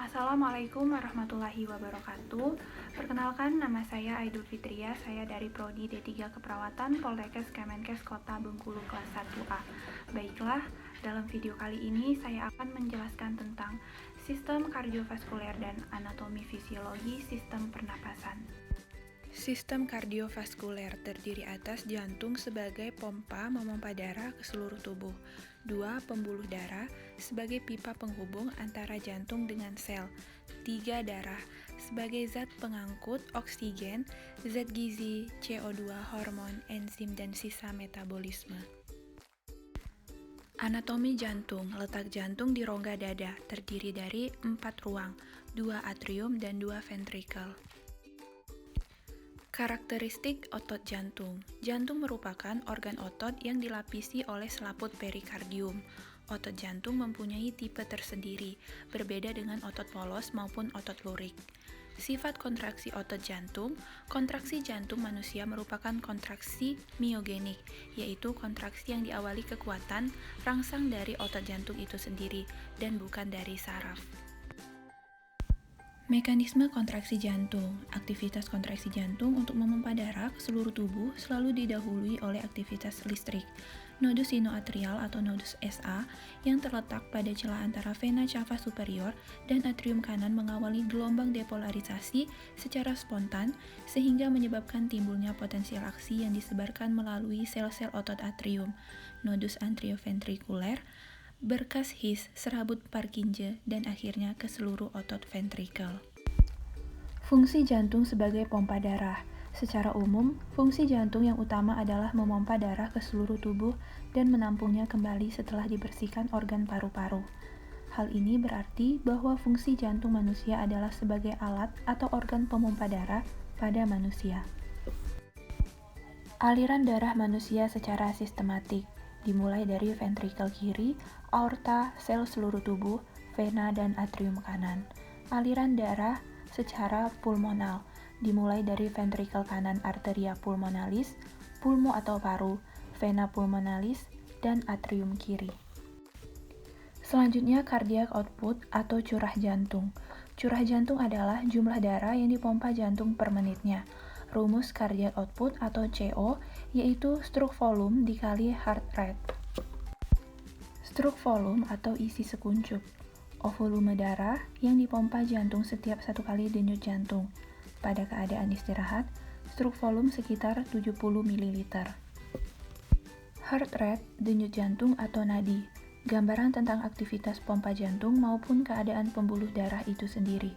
Assalamualaikum warahmatullahi wabarakatuh. Perkenalkan, nama saya Aidul Fitria. Saya dari Prodi D3 Keperawatan Poltekkes Kemenkes Kota Bengkulu kelas 1A. Baiklah, dalam video kali ini saya akan menjelaskan tentang sistem kardiovaskuler dan anatomi fisiologi sistem pernapasan. Sistem kardiovaskuler terdiri atas jantung sebagai pompa memompa darah ke seluruh tubuh, 2 pembuluh darah sebagai pipa penghubung antara jantung dengan sel, 3 darah sebagai zat pengangkut oksigen, zat gizi, CO2, hormon, enzim, dan sisa metabolisme. Anatomi jantung, letak jantung di rongga dada, terdiri dari 4 ruang, 2 atrium dan 2 ventrikel. Karakteristik otot jantung. Jantung merupakan organ otot yang dilapisi oleh selaput perikardium. Otot jantung mempunyai tipe tersendiri, berbeda dengan otot polos maupun otot lurik. Sifat kontraksi otot jantung. Kontraksi jantung manusia merupakan kontraksi miogenik, yaitu kontraksi yang diawali kekuatan rangsang dari otot jantung itu sendiri dan bukan dari saraf. Mekanisme kontraksi jantung. Aktivitas kontraksi jantung untuk memompa darah ke seluruh tubuh selalu didahului oleh aktivitas listrik. Nodus sinoatrial atau nodus SA yang terletak pada celah antara vena cava superior dan atrium kanan mengawali gelombang depolarisasi secara spontan sehingga menyebabkan timbulnya potensial aksi yang disebarkan melalui sel-sel otot atrium. Nodus anterioventrikuler, berkas His, serabut Purkinje, dan akhirnya ke seluruh otot ventrikel. Fungsi jantung sebagai pompa darah. Secara umum, fungsi jantung yang utama adalah memompa darah ke seluruh tubuh dan menampungnya kembali setelah dibersihkan organ paru-paru. Hal ini berarti bahwa fungsi jantung manusia adalah sebagai alat atau organ pemompa darah pada manusia. Aliran darah manusia secara sistematik dimulai dari ventrikel kiri, aorta, sel seluruh tubuh, vena, dan atrium kanan. Aliran darah secara pulmonal dimulai dari ventrikel kanan arteria pulmonalis, pulmo atau paru, vena pulmonalis, dan atrium kiri. Selanjutnya cardiac output atau curah jantung. Curah jantung adalah jumlah darah yang dipompa jantung per menitnya. Rumus cardiac output atau CO yaitu stroke volume dikali heart rate. Stroke volume atau isi sekuncup. Volume darah yang dipompa jantung setiap 1 kali denyut jantung. Pada keadaan istirahat, stroke volume sekitar 70 ml. Heart rate, denyut jantung atau nadi. Gambaran tentang aktivitas pompa jantung maupun keadaan pembuluh darah itu sendiri.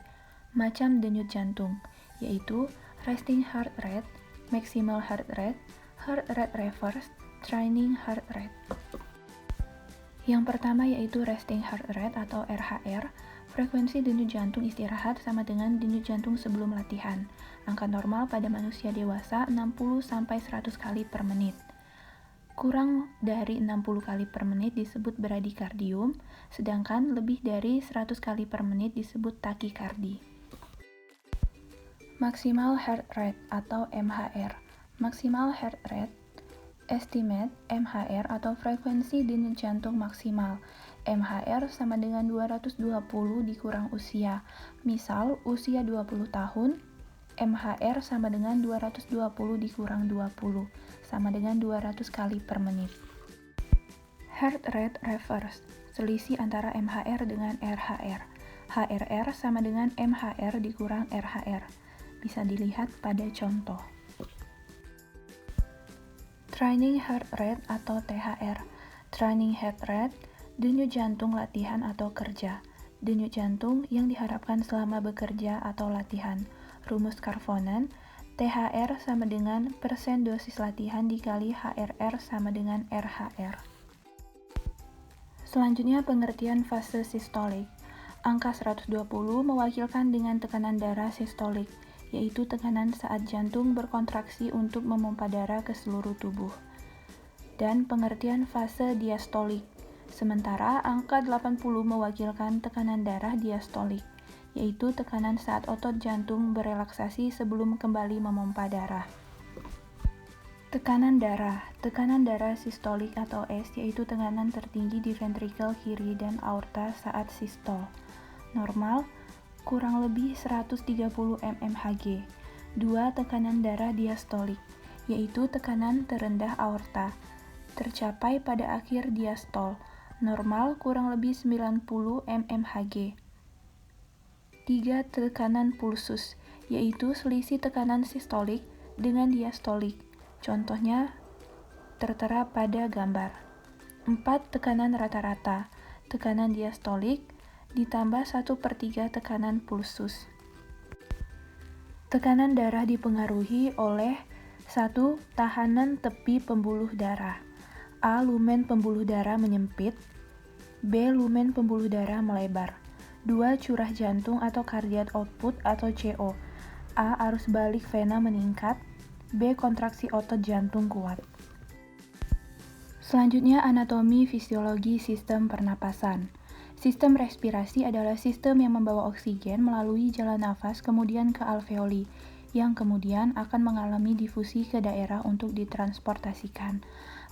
Macam denyut jantung, yaitu resting heart rate, maximal heart rate reverse, training heart rate. Yang pertama yaitu resting heart rate atau RHR, frekuensi denyut jantung istirahat sama dengan denyut jantung sebelum latihan. Angka normal pada manusia dewasa 60-100 kali per menit. Kurang dari 60 kali per menit disebut bradikardium, sedangkan lebih dari 100 kali per menit disebut takikardi. Maximal heart rate atau MHR. Maximal heart rate estimate MHR atau frekuensi denyut jantung maksimal. MHR sama dengan 220 dikurang usia. Misal, usia 20 tahun, MHR sama dengan 220 dikurang 20, sama dengan 200 kali per menit. Heart rate reverse, selisih antara MHR dengan RHR. HRR sama dengan MHR dikurang RHR. Bisa dilihat pada contoh. Training heart rate atau THR. Training heart rate, denyut jantung latihan atau kerja. Denyut jantung yang diharapkan selama bekerja atau latihan. Rumus Karvonen, THR sama dengan persen dosis latihan dikali HRR sama dengan RHR. Selanjutnya pengertian fase sistolik. Angka 120 mewakilkan dengan tekanan darah sistolik, yaitu tekanan saat jantung berkontraksi untuk memompa darah ke seluruh tubuh. Dan pengertian fase diastolik. Sementara angka 80 mewakilkan tekanan darah diastolik, yaitu tekanan saat otot jantung berelaksasi sebelum kembali memompa darah. Tekanan darah sistolik atau S yaitu tekanan tertinggi di ventrikel kiri dan aorta saat sistol. Normal, kurang lebih 130 mmHg. 2. Tekanan darah diastolik, yaitu tekanan terendah aorta, tercapai pada akhir diastol, normal kurang lebih 90 mmHg. 3. Tekanan pulsus, yaitu selisih tekanan sistolik dengan diastolik. Contohnya tertera pada gambar. 4. Tekanan rata-rata, tekanan diastolik ditambah 1/3 tekanan pulsus. Tekanan darah dipengaruhi oleh 1. Tahanan tepi pembuluh darah. A. Lumen pembuluh darah menyempit. B. Lumen pembuluh darah melebar. 2. Curah jantung atau cardiac output atau CO. A. Arus balik vena meningkat. B. Kontraksi otot jantung kuat. Selanjutnya, anatomi fisiologi sistem pernapasan. Sistem respirasi adalah sistem yang membawa oksigen melalui jalan nafas kemudian ke alveoli, yang kemudian akan mengalami difusi ke daerah untuk ditransportasikan.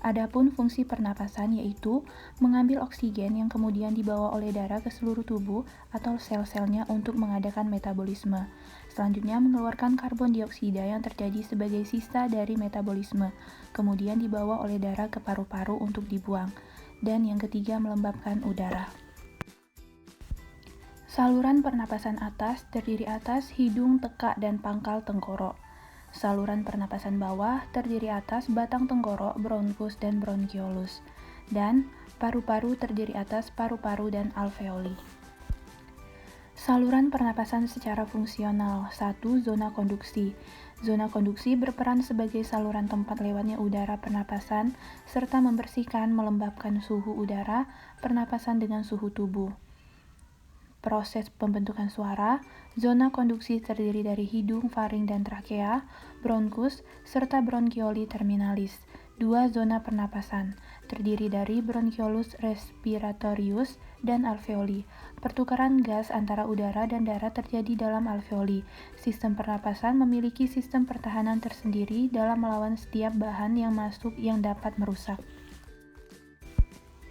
Adapun fungsi pernapasan yaitu mengambil oksigen yang kemudian dibawa oleh darah ke seluruh tubuh atau sel-selnya untuk mengadakan metabolisme. Selanjutnya mengeluarkan karbon dioksida yang terjadi sebagai sisa dari metabolisme, kemudian dibawa oleh darah ke paru-paru untuk dibuang. Dan yang ketiga melembabkan udara. Saluran pernapasan atas terdiri atas hidung, tekak, dan pangkal tenggorok. Saluran pernapasan bawah terdiri atas batang tenggorok, bronkus, dan bronkiolus. Dan paru-paru terdiri atas paru-paru dan alveoli. Saluran pernapasan secara fungsional. 1. Zona konduksi. Zona konduksi berperan sebagai saluran tempat lewatnya udara pernapasan serta membersihkan, melembabkan suhu udara pernapasan dengan suhu tubuh. Proses pembentukan suara. Zona konduksi terdiri dari hidung, faring, dan trakea, bronkus, serta bronkioli terminalis. 2. Zona pernapasan terdiri dari bronkiolus respiratorius dan alveoli. Pertukaran gas antara udara dan darah terjadi dalam alveoli. Sistem pernapasan memiliki sistem pertahanan tersendiri dalam melawan setiap bahan yang masuk yang dapat merusak.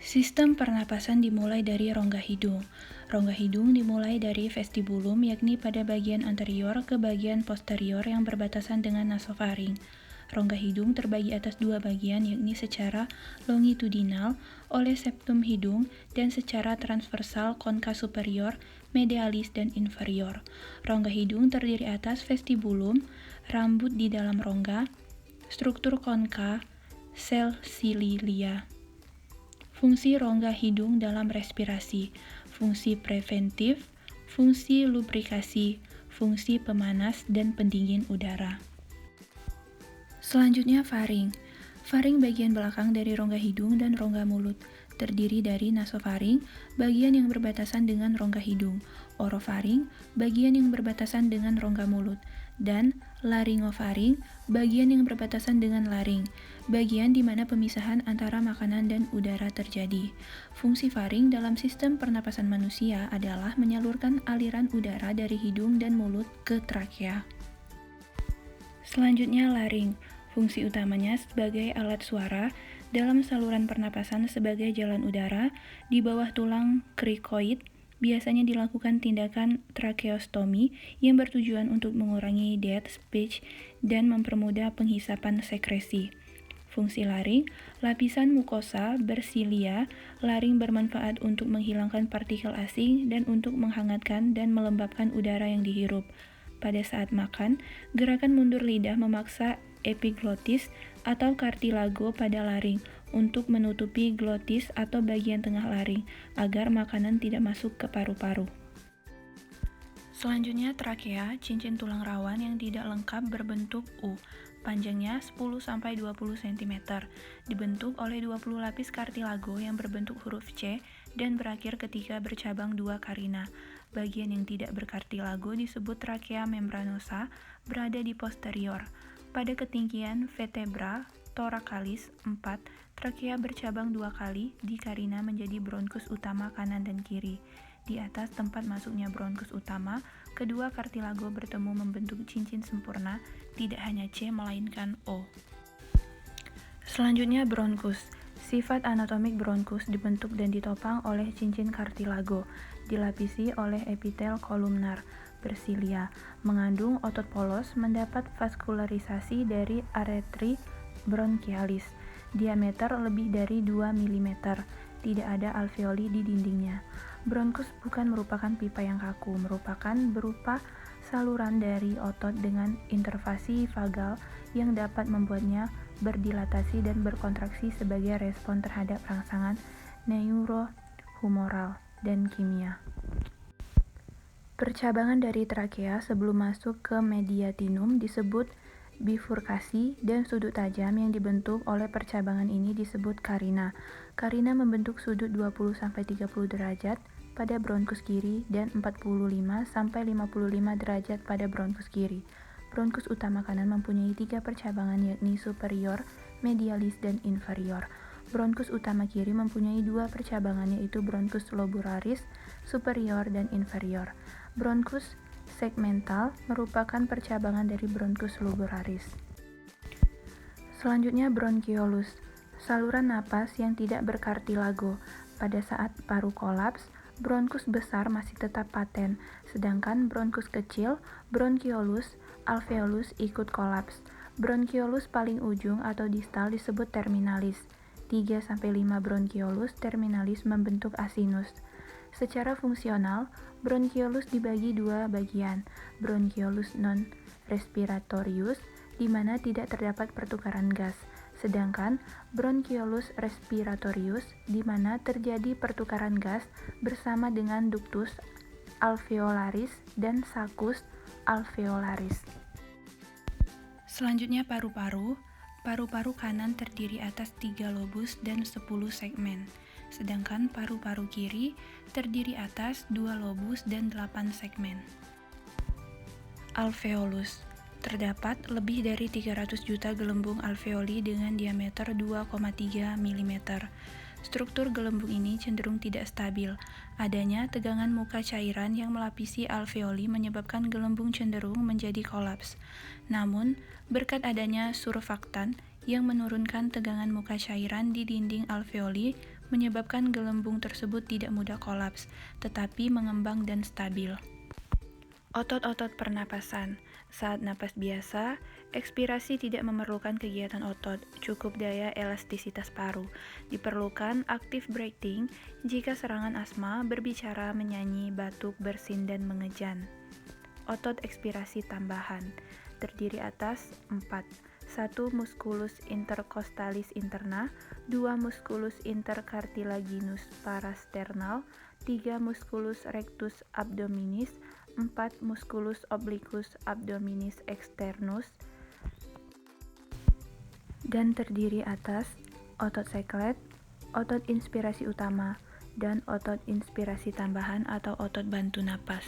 Sistem pernapasan dimulai dari rongga hidung. Rongga hidung dimulai dari vestibulum, yakni pada bagian anterior ke bagian posterior yang berbatasan dengan nasofaring. Rongga hidung terbagi atas dua bagian, yakni secara longitudinal oleh septum hidung dan secara transversal konka superior, medialis, dan inferior. Rongga hidung terdiri atas vestibulum, rambut di dalam rongga, struktur konka, sel sililia. Fungsi rongga hidung dalam respirasi, fungsi preventif, fungsi lubrikasi, fungsi pemanas dan pendingin udara. Selanjutnya faring. Faring bagian belakang dari rongga hidung dan rongga mulut, terdiri dari nasofaring, bagian yang berbatasan dengan rongga hidung, orofaring, bagian yang berbatasan dengan rongga mulut, dan laringofaring, bagian yang berbatasan dengan laring, bagian di mana pemisahan antara makanan dan udara terjadi. Fungsi faring dalam sistem pernapasan manusia adalah menyalurkan aliran udara dari hidung dan mulut ke trakea. Selanjutnya laring. Fungsi utamanya sebagai alat suara dalam saluran pernapasan sebagai jalan udara di bawah tulang krikoid. Biasanya dilakukan tindakan tracheostomi yang bertujuan untuk mengurangi dead speech dan mempermudah penghisapan sekresi. Fungsi laring, lapisan mukosa bersilia. Laring bermanfaat untuk menghilangkan partikel asing dan untuk menghangatkan dan melembabkan udara yang dihirup. Pada saat makan, gerakan mundur lidah memaksa epiglotis atau kartilago pada laring untuk menutupi glotis atau bagian tengah laring agar makanan tidak masuk ke paru-paru. Selanjutnya trakea, cincin tulang rawan yang tidak lengkap berbentuk U, panjangnya 10-20 cm, dibentuk oleh 20 lapis kartilago yang berbentuk huruf C dan berakhir ketika bercabang 2 karina. Bagian yang tidak berkartilago disebut trakea membranosa, berada di posterior. Pada ketinggian vertebra thoracalis 4, trakea bercabang 2 kali di karina menjadi bronkus utama kanan dan kiri. Di atas tempat masuknya bronkus utama, kedua kartilago bertemu membentuk cincin sempurna, tidak hanya C melainkan O. Selanjutnya bronkus. Sifat anatomik bronkus dibentuk dan ditopang oleh cincin kartilago. dilapisi oleh epitel kolumnar, bersilia, mengandung otot polos, mendapat vaskularisasi dari aretri bronchialis, diameter lebih dari 2 mm, tidak ada alveoli di dindingnya. Bronkus bukan merupakan pipa yang kaku, merupakan berupa saluran dari otot dengan intervasi vagal yang dapat membuatnya berdilatasi dan berkontraksi sebagai respon terhadap rangsangan neurohumoral dan kimia. Percabangan dari trakea sebelum masuk ke mediastinum disebut bifurkasi, dan sudut tajam yang dibentuk oleh percabangan ini disebut karina. Karina membentuk sudut 20-30 derajat pada bronkus kiri dan 45-55 derajat pada bronkus kiri. Bronkus utama kanan mempunyai 3 percabangan, yakni superior, medialis, dan inferior. Bronkus utama kiri mempunyai 2 percabangan, yaitu bronkus lobularis, superior, dan inferior. Bronkus segmental merupakan percabangan dari bronkus lobularis. Selanjutnya bronkiolus, saluran napas yang tidak berkartilago. Pada saat paru kolaps, bronkus besar masih tetap paten, sedangkan bronkus kecil, bronkiolus alveolus ikut kolaps. Bronkiolus paling ujung atau distal disebut terminalis. 3-5 bronkiolus terminalis membentuk asinus. Secara fungsional, bronkiolus dibagi 2 bagian, bronkiolus non-respiratorius, di mana tidak terdapat pertukaran gas, sedangkan bronkiolus respiratorius, di mana terjadi pertukaran gas bersama dengan ductus alveolaris dan saccus alveolaris. Selanjutnya paru-paru. Paru-paru kanan terdiri atas 3 lobus dan 10 segmen, sedangkan paru-paru kiri terdiri atas 2 lobus dan 8 segmen. Alveolus. Terdapat lebih dari 300 juta gelembung alveoli dengan diameter 2,3 mm. Struktur gelembung ini cenderung tidak stabil. Adanya tegangan muka cairan yang melapisi alveoli menyebabkan gelembung cenderung menjadi kolaps. Namun, berkat adanya surfaktan yang menurunkan tegangan muka cairan di dinding alveoli menyebabkan gelembung tersebut tidak mudah kolaps, tetapi mengembang dan stabil. Otot-otot pernapasan. Saat napas biasa, ekspirasi tidak memerlukan kegiatan otot, cukup daya elastisitas paru. Diperlukan active breathing jika serangan asma, berbicara, menyanyi, batuk, bersin, dan mengejan. Otot ekspirasi tambahan terdiri atas 4. 1. Musculus intercostalis interna, 2. Musculus intercartilaginus parasternal, 3. Musculus rectus abdominis, 4. Musculus obliquus abdominis externus, dan terdiri atas otot seklet, otot inspirasi utama, dan otot inspirasi tambahan atau otot bantu napas.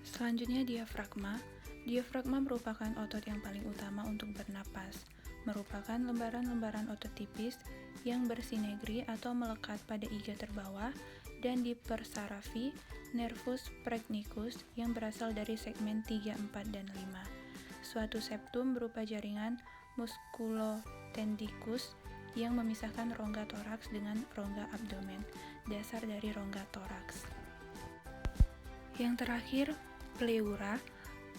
Selanjutnya diafragma. Diafragma merupakan otot yang paling utama untuk bernapas. Merupakan lembaran-lembaran otot tipis yang bersinegri atau melekat pada iga terbawah dan dipersarafi nervus pregnus yang berasal dari segmen 3, 4, dan 5. Suatu septum berupa jaringan musculotendicus yang memisahkan rongga toraks dengan rongga abdomen, dasar dari rongga toraks. Yang terakhir, pleura.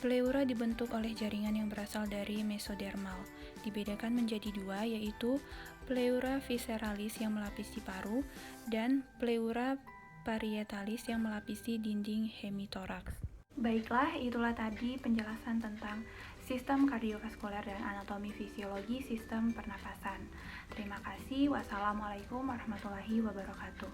Pleura dibentuk oleh jaringan yang berasal dari mesodermal. Dibedakan menjadi 2, yaitu pleura visceralis yang melapisi paru dan pleura parietalis yang melapisi dinding hemitoraks. Baiklah, itulah tadi penjelasan tentang sistem kardiovaskuler dan anatomi fisiologi sistem pernafasan. Terima kasih. Wassalamualaikum warahmatullahi wabarakatuh.